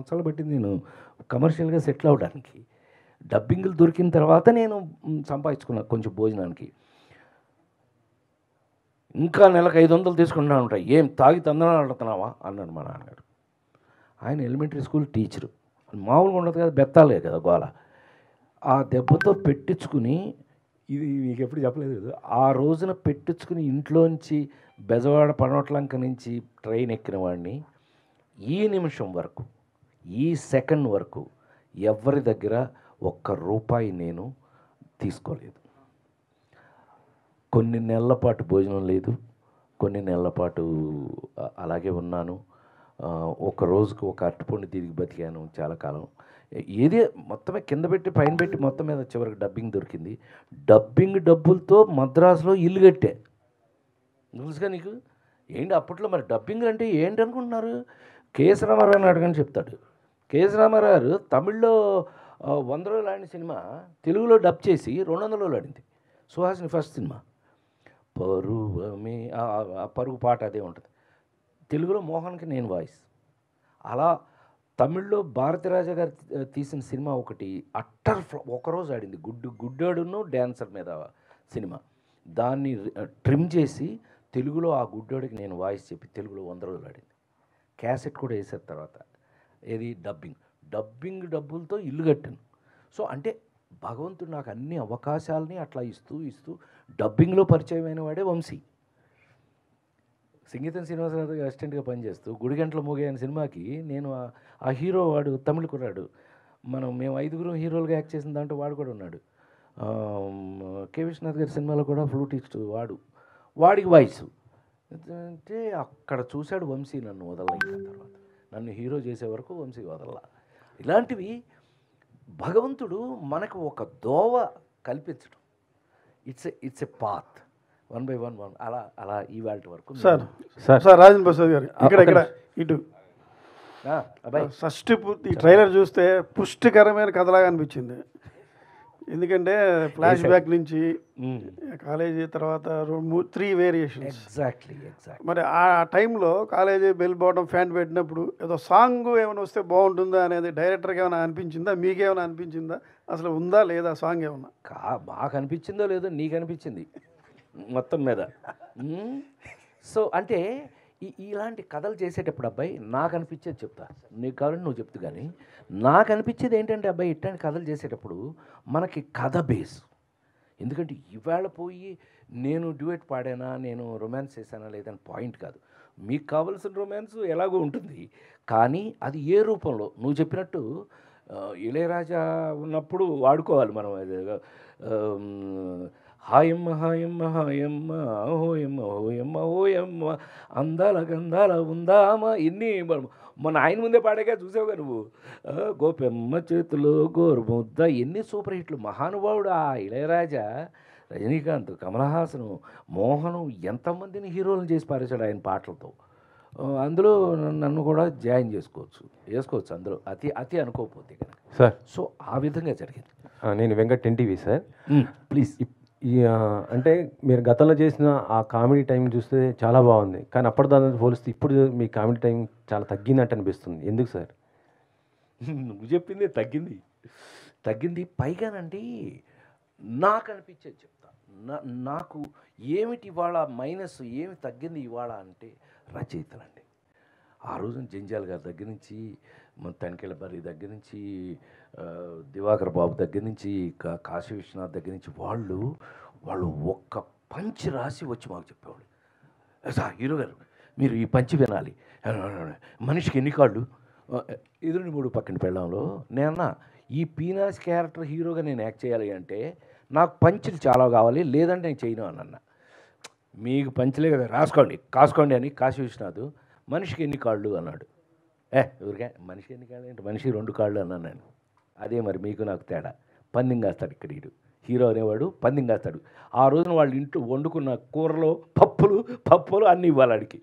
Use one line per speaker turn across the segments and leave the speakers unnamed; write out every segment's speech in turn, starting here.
సంవత్సరాలు పట్టింది నేను కమర్షియల్గా సెటిల్ అవ్వడానికి. డబ్బింగ్లు దొరికిన తర్వాత నేను సంపాదించుకున్నా కొంచెం భోజనానికి. ఇంకా నెలకు 500 తీసుకుంటా ఉంటాయి, ఏం తాగి తందనాలు ఆడుతున్నావా అన్నాడు మా నాన్నగారు. ఆయన ఎలిమెంటరీ స్కూల్ టీచరు, మామూలుగా ఉండదు కదా, బెత్తాలే కదా గోల. ఆ దెబ్బతో పెట్టించుకుని, ఇది మీకు ఎప్పుడు చెప్పలేదు కదా, ఆ రోజున పెట్టించుకుని ఇంట్లోంచి బెజవాడ పనోట్లంక నుంచి ట్రైన్ ఎక్కిన వాడిని ఈ నిమిషం వరకు, ఈ సెకండ్ వరకు ఎవరి దగ్గర ఒక్క రూపాయి నేను తీసుకోలేదు. కొన్ని నెలల పాటు భోజనం లేదు, కొన్ని నెలల పాటు అలాగే ఉన్నాను. ఒక రోజుకు ఒక అరటిపండు తిరిగి బతికాను చాలా కాలం. ఏదే మొత్తమే కింద పెట్టి పైన పెట్టి మొత్తం మీద చివరికి డబ్బింగ్ దొరికింది. డబ్బింగ్ డబ్బులతో మద్రాసులో ఇల్లు కట్టే. తెలుసుగా నీకు ఏంటి అప్పట్లో మరి డబ్బింగ్ అంటే ఏంటి అనుకుంటున్నారు? కేఎస్ రామారావు అడగని చెప్తాడు. కేఎస్ రామారావు గారు తమిళ్లో 100 రోజులు ఆడిన సినిమా తెలుగులో డబ్ చేసి 200 రోజులు ఆడింది. సుహాసిని ఫస్ట్ సినిమా పరువమే, పరుగు పాట అదే ఉంటుంది. తెలుగులో మోహన్కి నేను వాయిస్. అలా తమిళ్లో భారతీరాజా గారు తీసిన సినిమా ఒకటి అట్టర్ ఒకరోజు ఆడింది, గుడ్డోడును డ్యాన్సర్ మీద సినిమా. దాన్ని ట్రిమ్ చేసి తెలుగులో ఆ గుడ్డోడికి నేను వాయిస్ చెప్పి తెలుగులో 100 రోజులు ఆడింది. క్యాసెట్ కూడా వేసారు తర్వాత. ఏది డబ్బింగ్ డబ్బులతో ఇల్లు కట్టాను. సో అంటే భగవంతుడు నాకు అన్ని అవకాశాలని అట్లా ఇస్తూ డబ్బింగ్లో పరిచయమైన వాడే వంశీ. సంగీతం శ్రీనివాసరావు గారు అసిస్టెంట్గా పనిచేస్తూ గుడిగంటల మోగే అనే సినిమాకి నేను ఆ హీరో, వాడు తమిళ కుర్రాడు, మేము 5 హీరోలుగా యాక్ట్ చేసిన దాంట్లో వాడు కూడా ఉన్నాడు. కె విశ్వనాథ్ గారి సినిమాలో కూడా ఫ్లూటిస్ట్ వాడికి వాయిస్ అంటే అక్కడ చూశాడు వంశీ నన్ను వదల. తర్వాత నన్ను హీరో చేసే వరకు వంశీ వదల. ఇలాంటివి భగవంతుడు మనకు ఒక దోవ కల్పించడం. ఇట్స్ ఎ పాత్ 1 by 1 అలా ఇవాళ వరకు.
సార్ రాజేంద్ర ప్రసాద్ గారు ఇక్కడ ఇటు ఫస్ట్ ఈ ట్రైలర్ చూస్తే పుష్టికరమైన కథలాగా అనిపించింది. ఎందుకంటే ఫ్లాష్ బ్యాక్ నుంచి కాలేజీ తర్వాత 3 వేరియేషన్స్.
ఎగ్జాక్ట్లీ.
మరి ఆ టైంలో కాలేజీ బెల్ బాటమ్ ఫ్యాంట్ పెట్టినప్పుడు ఏదో సాంగ్ ఏమైనా వస్తే బాగుంటుందా అనేది డైరెక్టర్కి ఏమైనా అనిపించిందా, మీకేమైనా అనిపించిందా, అసలు ఉందా లేదా సాంగ్ ఏమన్నా?
మాకు అనిపించిందో లేదో నీకు అనిపించింది మొత్తం మీద. సో అంటే ఇలాంటి కథలు చేసేటప్పుడు అబ్బాయి నాకు అనిపించేది చెప్తా, నీకు కావాలంటే నువ్వు చెప్తు. కానీ నాకు అనిపించేది ఏంటంటే అబ్బాయి ఇట్లాంటి కథలు చేసేటప్పుడు మనకి కథ బేస్. ఎందుకంటే ఇవాళ పోయి నేను డ్యూయట్ పాడానా, నేను రొమాన్స్ చేశానా లేదని పాయింట్ కాదు. మీకు కావాల్సిన రొమాన్స్ ఎలాగో ఉంటుంది, కానీ అది ఏ రూపంలో నువ్వు చెప్పినట్టు ఇళయరాజా ఉన్నప్పుడు వాడుకోవాలి మనం. హాయమ్మ హాయమ్మ హాయమ్మ హోయమ్మ హోయమ్మ హోయమ్మ అందాల గంధాల ఉందామా, ఇన్ని మన ఆయన ముందే పాడాగా చూసావుగా నువ్వు. గోపెమ్మ చేతిలో గోరుముద్ద, ఎన్ని సూపర్ హిట్లు. మహానుభావుడు ఆ ఇళయరాజా. రజనీకాంత్, కమలహాసను, మోహను, ఎంతమందిని హీరోలను చేసి పారేశాడు ఆయన పాటలతో. అందులో నన్ను కూడా జాయిన్ వేసుకోవచ్చు అందులో, అతి అనుకోకపోతే కనుక
సార్.
సో ఆ విధంగా జరిగింది.
నేను వెంకట్ ఎన్టీవీ సార్.
ప్లీజ్.
అంటే మీరు గతంలో చేసిన ఆ కామెడీ టైం చూస్తే చాలా బాగుంది, కానీ అప్పటిదాన్ని పోలిస్తే ఇప్పుడు మీ కామెడీ టైం చాలా తగ్గినట్టు అనిపిస్తుంది. ఎందుకు సార్?
నువ్వు చెప్పింది తగ్గింది. పైగానండి నాకు అనిపించేది చెప్తా. నాకు ఏమిటి ఇవాళ మైనస్, ఏమి తగ్గింది ఇవాళ అంటే రచయితలండి. ఆ రోజున జంజాల్ గారి దగ్గర నుంచి, తనికెళ్ళ బర్రి దగ్గర నుంచి, దివాకర్ బాబు దగ్గర నుంచి, కాశీ విశ్వనాథ్ దగ్గర నుంచి వాళ్ళు ఒక్క పంచి రాసి వచ్చి మాకు చెప్పేవాళ్ళు. సార్ హీరో గారు మీరు ఈ పంచి వినాలి, మనిషికి ఎన్ని కాళ్ళు, ఎదురుని 3 పక్కన పెళ్ళంలో. నేనన్నా ఈ పీనాస్ క్యారెక్టర్ హీరోగా నేను యాక్ట్ చేయాలి అంటే నాకు పంచులు చాలా కావాలి, లేదంటే నేను చేయను అని అన్న. మీకు పంచులే కదా, కాసుకోండి అని కాశీ విశ్వనాథ్ మనిషికి ఎన్ని కాళ్ళు అన్నాడు. ఊరికే మనిషికి ఎన్ని కాళ్ళు అంటే మనిషికి 2 కాళ్ళు అన్నాను నేను. అదే మరి మీకు నాకు తేడా. పందెం కాస్తాడు ఇక్కడ హీరో అనేవాడు, పందెం కాస్తాడు. ఆ రోజున వాళ్ళ ఇంట్లో వండుకున్న కూరలో పప్పులు అన్నీ ఇవ్వాలి ఆడికి.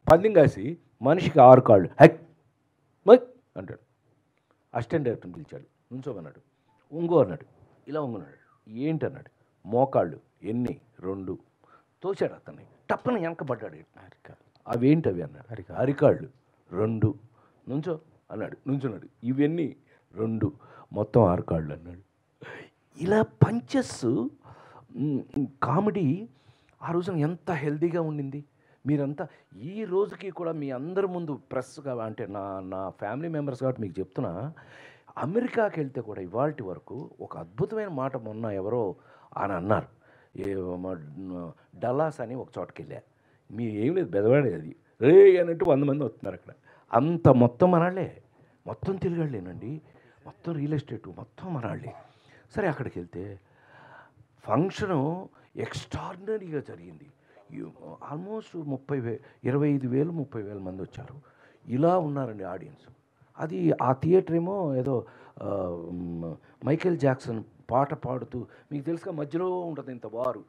పందెం కాసి మనిషికి 6 కాళ్ళు అంటాడు. అసిస్టెంట్ డైరెక్టర్ని పిలిచాడు, నుంచోమన్నాడు. అన్నాడు. ఇలా ఉంగున్నాడు. ఏంటన్నాడు. మోకాళ్ళు ఎన్ని? 2. తోచాడు అతన్ని, టప్పని వెనకబడ్డాడు. అవేంటి అవి అన్నాడు. అరికాళ్ళు 2. నుంచో అన్నాడు, నుంచున్నాడు. ఇవన్నీ 2 మొత్తం 6 కార్డులు అన్నాడు. ఇలా పంచెస్ కామెడీ ఆ రోజున ఎంత హెల్తీగా ఉండింది. మీరంతా ఈ రోజుకి కూడా మీ అందరి ముందు ప్రెస్గా అంటే నా ఫ్యామిలీ మెంబర్స్ కాబట్టి మీకు చెప్తున్నా, అమెరికాకి వెళ్తే కూడా ఇవాల్టి వరకు ఒక అద్భుతమైన మాట మొన్న ఎవరో అని అన్నారు. డల్లాస్ అని ఒక చోటకి వెళ్ళా, మీ ఏం లేదు బెదవాడే అది రే అన్నట్టు 100 మంది వస్తున్నారు అక్కడ. అంత మొత్తం మనాళ్ళే, మొత్తం తిరగాళ్ళేనండి, మొత్తం రియల్ ఎస్టేటు మొత్తం మనాళ్ళే. సరే అక్కడికి వెళ్తే ఫంక్షను ఎక్స్ట్రాడినరీగా జరిగింది. ఆల్మోస్ట్ 25,000 30,000 మంది వచ్చారు. ఇలా ఉన్నారండి ఆడియన్స్. అది ఆ థియేటర్ ఏమో ఏదో మైకేల్ జాక్సన్ పాట పాడుతూ, మీకు తెలుసుగా మధ్యలో ఉంటుంది ఇంత బారు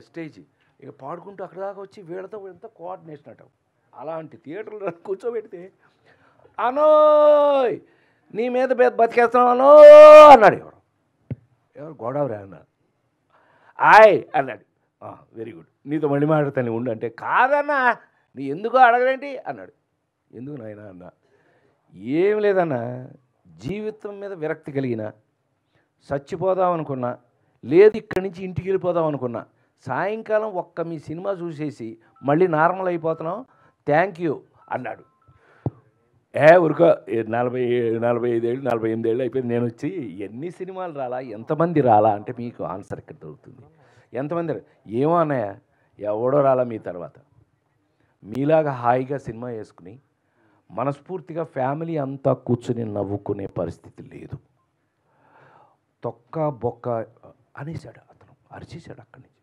స్టేజ్, ఇక పాడుకుంటూ అక్కడ దాకా వచ్చి వీళ్ళతో ఎంత కోఆర్డినేషన్ అట. అలాంటి థియేటర్లో కూర్చోబెడితే అనోయ్ నీ మీద బతికేస్తున్నావు అనో అన్నాడు. ఎవరు గోదావరి అన్నాడు. ఆయ్ అన్నాడు. వెరీ గుడ్, నీతో మళ్ళీ మాట్లాడతాను ఉండు అంటే, కాదన్నా నీ ఎందుకో అడగలేంటి అన్నాడు. ఎందుకు నాయన అన్న, ఏం లేదన్నా, జీవితం మీద విరక్తి కలిగిన, చచ్చిపోదాం అనుకున్నా, లేదు ఇక్కడి నుంచి ఇంటికి వెళ్ళిపోదాం అనుకున్నా, సాయంకాలం ఒక్క మీ సినిమా చూసేసి మళ్ళీ నార్మల్ అయిపోతున్నాం, థ్యాంక్ యూ అన్నాడు. ఊరుకో 45 ఏళ్ళు 48 ఏళ్ళు అయిపోయింది నేను వచ్చి, ఎన్ని సినిమాలు రాలా, ఎంతమంది రాలా అంటే మీకు ఆన్సర్ ఇక్కడ దొరుకుతుంది. ఎంతమంది ఏమో అన్నయ్య, ఎవడో రాలా మీ తర్వాత. మీలాగా హాయిగా సినిమా వేసుకుని మనస్ఫూర్తిగా ఫ్యామిలీ అంతా కూర్చుని నవ్వుకునే పరిస్థితి లేదు. తొక్క బొక్క అనేసాడు అతను, అరిచేశాడు అక్కడి నుంచి.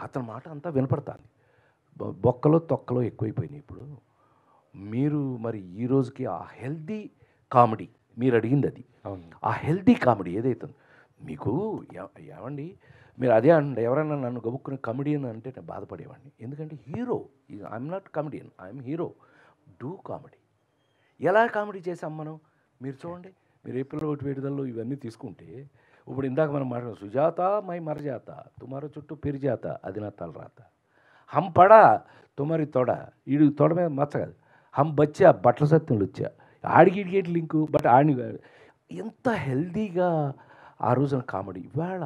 అతని మాట అంతా వినపడుతుంది. బొక్కలో తొక్కలో ఎక్కువైపోయినాయి ఇప్పుడు. మీరు మరి ఈ రోజుకి ఆ హెల్దీ కామెడీ మీరు అడిగింది అది, ఆ హెల్దీ కామెడీ ఏదైతే మీకు ఏమండి, మీరు అదే అండి, ఎవరైనా నన్ను గబుక్కుని కమెడియన్ అంటే నేను బాధపడేవాడిని. ఎందుకంటే hero, I'm not comedian, I'm hero. Do comedy. ఎలా కామెడీ చేసాం మనం మీరు చూడండి. మీరు ఏప్రిల్ 1 విడుదలలో ఇవన్నీ తీసుకుంటే, ఇప్పుడు ఇందాక మనం మాట్లాడాం, సుజాత మై మరజాత తుమారో చుట్టూ పెరిజాత అది నా తలరాత, హం పడా తుమారి తొడ, ఈడు తొడ మీద మచ్చ కాదు, హం బచ్చా బట్టల సత్యంలో వచ్చా, ఆడిగిడిగేటి లింకు బట్ ఆడిని. ఎంత హెల్దీగా ఆ రోజున కామెడీ. ఇవాళ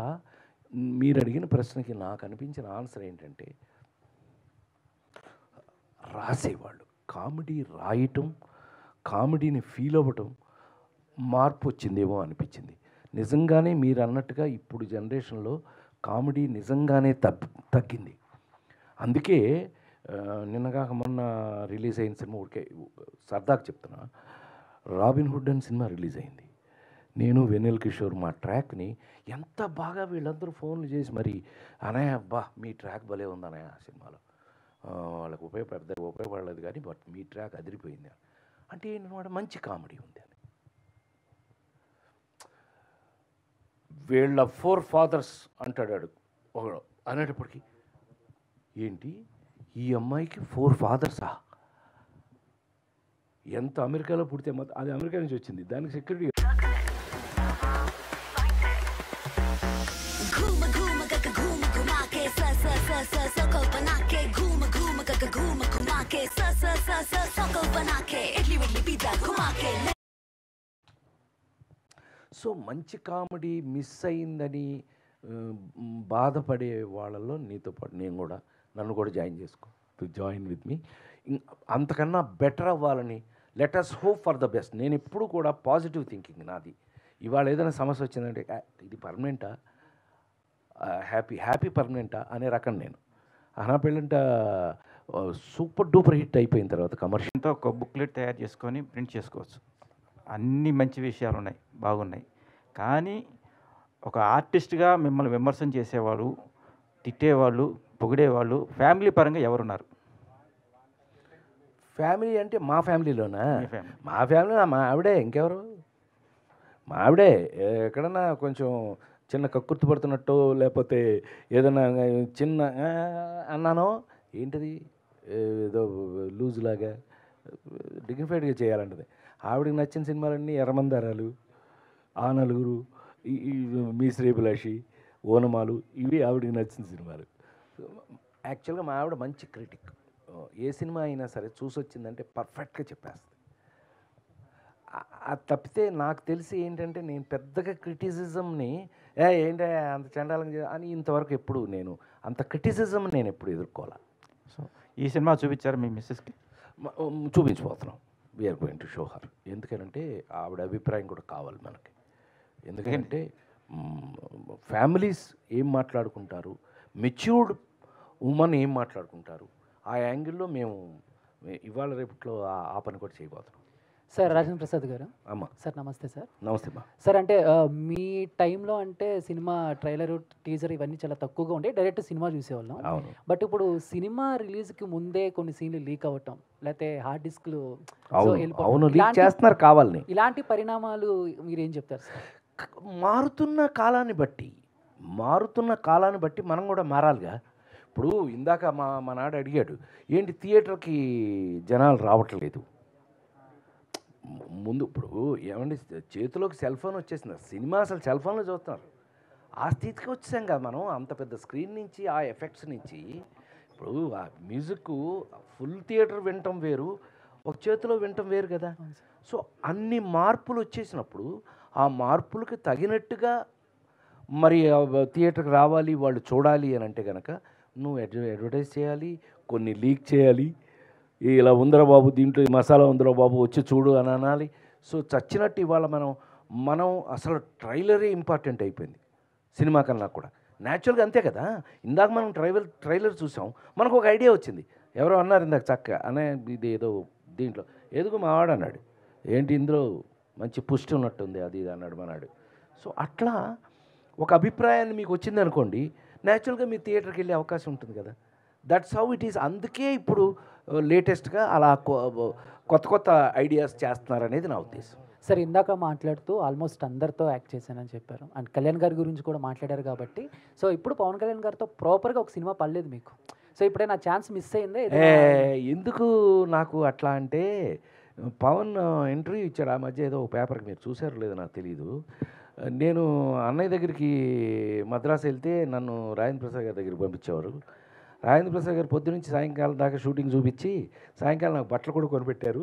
మీరు అడిగిన ప్రశ్నకి నాకు అనిపించిన ఆన్సర్ ఏంటంటే, రాసేవాళ్ళు కామెడీ రాయటం, కామెడీని ఫీల్ అవ్వటం మార్పు వచ్చిందేమో అనిపించింది. నిజంగానే మీరు అన్నట్టుగా ఇప్పుడు జనరేషన్లో కామెడీ నిజంగానే తగ్గింది. అందుకే నిన్నగాక మొన్న రిలీజ్ అయిన సినిమా ఊరికే సరదాగా చెప్తున్నా, రాబిన్ హుడ్ అని సినిమా రిలీజ్ అయింది. నేను వెన్నెల కిషోర్ మా ట్రాక్ని ఎంత బాగా వీళ్ళందరూ ఫోన్లు చేసి మరి, అనయ్య అబ్బా మీ ట్రాక్ భలే ఉంది అనయ్య ఆ సినిమాలో, వాళ్ళకి ఉపయోగపడలేదు కానీ బట్ మీ ట్రాక్ అదిరిపోయింది అంటే ఏంటన్నమాట, మంచి కామెడీ ఉంది అని. వీళ్ళ 4 fathers అంటాడు ఒకడు, అనేటప్పటికీ ఏంటి ఈ అమ్మాయికి 4 fathers? ఎంత అమెరికాలో పుడితే మొత్తం అది అమెరికా నుంచి వచ్చింది, దానికి సెక్యూరిటీ. సో మంచి కామెడీ మిస్ అయిందని బాధపడే వాళ్ళలో నీతో పాటు నేను కూడా, నన్ను కూడా జాయిన్ విత్ మీ. అంతకన్నా బెటర్ అవ్వాలని, let us hope for the best. నేను ఎప్పుడు కూడా పాజిటివ్ థింకింగ్ నాది. ఇవాళ ఏదైనా సమస్య వచ్చిందంటే ఇది పర్మనెంటా, హ్యాపీ పర్మనెంటా అనే రకం నేను. అనా పెళ్ళంట సూపర్ డూపర్ హిట్ అయిపోయిన తర్వాత కమర్షియల్తో
ఒక బుక్లెట్ తయారు చేసుకొని ప్రింట్ చేసుకోవచ్చు. అన్ని మంచి విషయాలు ఉన్నాయి, బాగున్నాయి. కానీ ఒక ఆర్టిస్ట్గా మిమ్మల్ని విమర్శన చేసేవాళ్ళు, తిట్టేవాళ్ళు, పొగిడేవాళ్ళు ఫ్యామిలీ పరంగా ఎవరున్నారు?
ఫ్యామిలీ అంటే మా ఫ్యామిలీలోనా? మా ఫ్యామిలీ మా ఆవిడే, ఇంకెవరు? మా ఆవిడే. ఎక్కడన్నా కొంచెం చిన్న కక్కుర్తి పడుతున్నట్టు, లేకపోతే ఏదైనా చిన్న అన్నానో ఏంటిది ఏదో లూజ్ లాగా డిగ్నిఫైడ్గా చేయాలంటది. ఆవిడకి నచ్చిన సినిమాలన్నీ ఎర్రమందారాలు, ఆ నలుగురు, ఈ మీ శ్రీభిలాషి, ఓనమాలు, ఇవి ఆవిడకి నచ్చిన సినిమాలు. యాక్చువల్గా మా ఆవిడ మంచి క్రిటిక్. ఏ సినిమా అయినా సరే చూసి వచ్చిందంటే పర్ఫెక్ట్గా చెప్పేస్తుంది. అది తప్పితే నాకు తెలిసి ఏంటంటే నేను పెద్దగా క్రిటిసిజంని ఏంటి అంత చండాలం అని ఇంతవరకు ఎప్పుడు నేను అంత క్రిటిసిజం నేను ఎప్పుడు ఎదుర్కోవాలి.
సో ఈ సినిమా చూపించారు మీ మిస్సెస్కి?
చూపించబోతున్నాం. We are going to show her. ఎందుకంటే ఆవిడ అభిప్రాయం కూడా కావాలి మనకి. ఎందుకంటే ఫ్యామిలీస్ ఏం మాట్లాడుకుంటారు, మెచ్యూర్డ్ ఉమెన్ ఏం మాట్లాడుకుంటారు, ఆ యాంగిల్లో మేము ఇవాళ రేపట్లో ఆ పని కూడా చేయబోతున్నాం.
సార్ రాజేంద్ర ప్రసాద్ గారు.
అమ్మా
సార్ నమస్తే సార్.
నమస్తే అమ్మా.
సార్ అంటే మీ టైంలో అంటే సినిమా ట్రైలర్ టీజర్ ఇవన్నీ చాలా తక్కువగా ఉండే, డైరెక్ట్ సినిమా చూసేవాళ్ళం.
అవును.
బట్ ఇప్పుడు సినిమా రిలీజ్కి ముందే కొన్ని సీన్లు లీక్ అవ్వటం, లేకపోతే హార్డ్ డిస్క్లు
అవును లీక్ చేస్తున్నారు కావాలని.
ఇలాంటి పరిణామాలు మీరేం చెప్తారు సార్?
మారుతున్న కాలాన్ని బట్టి మనం కూడా మారాలిగా. ఇప్పుడు ఇందాక మా నాడు అడిగాడు, ఏంటి థియేటర్కి జనాలు రావట్లేదు. ముందు ఇప్పుడు ఏమండి చేతిలోకి సెల్ ఫోన్ వచ్చేసింది, సినిమా అసలు సెల్ ఫోన్లో చూస్తున్నారు. ఆ స్థితికి వచ్చేసాం కదా మనం. అంత పెద్ద స్క్రీన్ నుంచి ఆ ఎఫెక్ట్స్ నుంచి ఇప్పుడు ఆ మ్యూజిక్ ఫుల్ థియేటర్ వినటం వేరు, ఒక చేతిలో వినటం వేరు కదా. సో అన్ని మార్పులు వచ్చేసినప్పుడు ఆ మార్పులకి తగినట్టుగా మరి థియేటర్కి రావాలి, వాళ్ళు చూడాలి అని అంటే కనుక నువ్వు అడ్వర్టైజ్ చేయాలి, కొన్ని లీక్ చేయాలి. ఇలా ఉందరా బాబు, దీంట్లో ఈ మసాలా ఉందరా బాబు, వచ్చి చూడు అని అనాలి. సో చచ్చినట్టు ఇవాళ మనం అసలు ట్రైలరే ఇంపార్టెంట్ అయిపోయింది సినిమా కన్నా కూడా. న్యాచురల్గా అంతే కదా. ఇందాక మనం ట్రైలర్ చూసాం, మనకు ఒక ఐడియా వచ్చింది. ఎవరో అన్నారు ఇందాక చక్కగా అనే, ఇది ఏదో దీంట్లో ఏదో మావాడు అన్నాడు, ఏంటి ఇందులో మంచి పుష్టి ఉన్నట్టుంది అది ఇది అన్నాడు మనాడు. సో అట్లా ఒక అభిప్రాయాన్ని మీకు వచ్చింది అనుకోండి, న్యాచురల్గా మీ థియేటర్కి వెళ్ళే అవకాశం ఉంటుంది కదా. That's how it is. అందుకే ఇప్పుడు లేటెస్ట్గా అలా కొత్త ఐడియాస్ చేస్తున్నారనేది నా ఉద్దేశం.
సార్ ఇందాక మాట్లాడుతూ ఆల్మోస్ట్ అందరితో యాక్ట్ చేశానని చెప్పారు, అండ్ కళ్యాణ్ గారి గురించి కూడా మాట్లాడారు కాబట్టి. సో ఇప్పుడు పవన్ కళ్యాణ్ గారితో ప్రాపర్గా ఒక సినిమా పడలేదు మీకు. సో ఇప్పుడే నా ఛాన్స్ మిస్ అయిందే.
ఎందుకు నాకు అట్లా అంటే, పవన్ ఇంటర్వ్యూ ఇచ్చాడు ఆ మధ్య ఏదో పేపర్కి, మీరు చూసారో లేదో నాకు తెలీదు. నేను అన్నయ్య దగ్గరికి మద్రాసు వెళ్తే నన్ను రాజేంద్ర ప్రసాద్ గారి దగ్గరికి పంపించేవారు. రాజేంద్ర ప్రసాద్ గారు పొద్దునుంచి సాయంకాలం దాకా షూటింగ్ చూపించి సాయంకాలం నాకు బట్టలు కూడా కొనిపెట్టారు.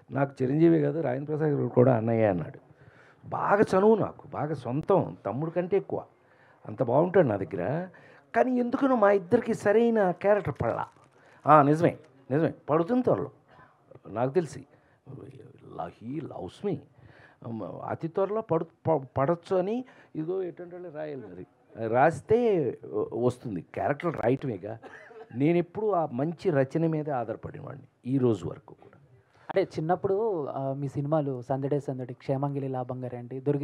నాకు చిరంజీవి కాదు రాజేంద్ర ప్రసాద్ గారు కూడా అన్నయ్య అన్నాడు. బాగా చనువు, నాకు బాగా సొంతం, తమ్ముడు కంటే ఎక్కువ, అంత బాగుంటాడు నా దగ్గర. కానీ ఎందుకునో మా ఇద్దరికి సరైన క్యారెక్టర్ పడలా. నిజమే పడుతుంది త్వరలో నాకు తెలిసి. హీ లవ్స్ మీ, అతి త్వరలో పడచ్చు అని ఇదిగో ఎటువంటి రాయాలి, మరి రాస్తే వస్తుంది క్యారెక్టర్ రైట్మేగా. నేను ఎప్పుడు ఆ మంచి రచన మీద ఆధారపడినవాడిని ఈ రోజు వరకు కూడా.
అంటే చిన్నప్పుడు మీ సినిమాలు సందడే సందడి, క్షేమంగిలి లాభంగా రండి, దొరికి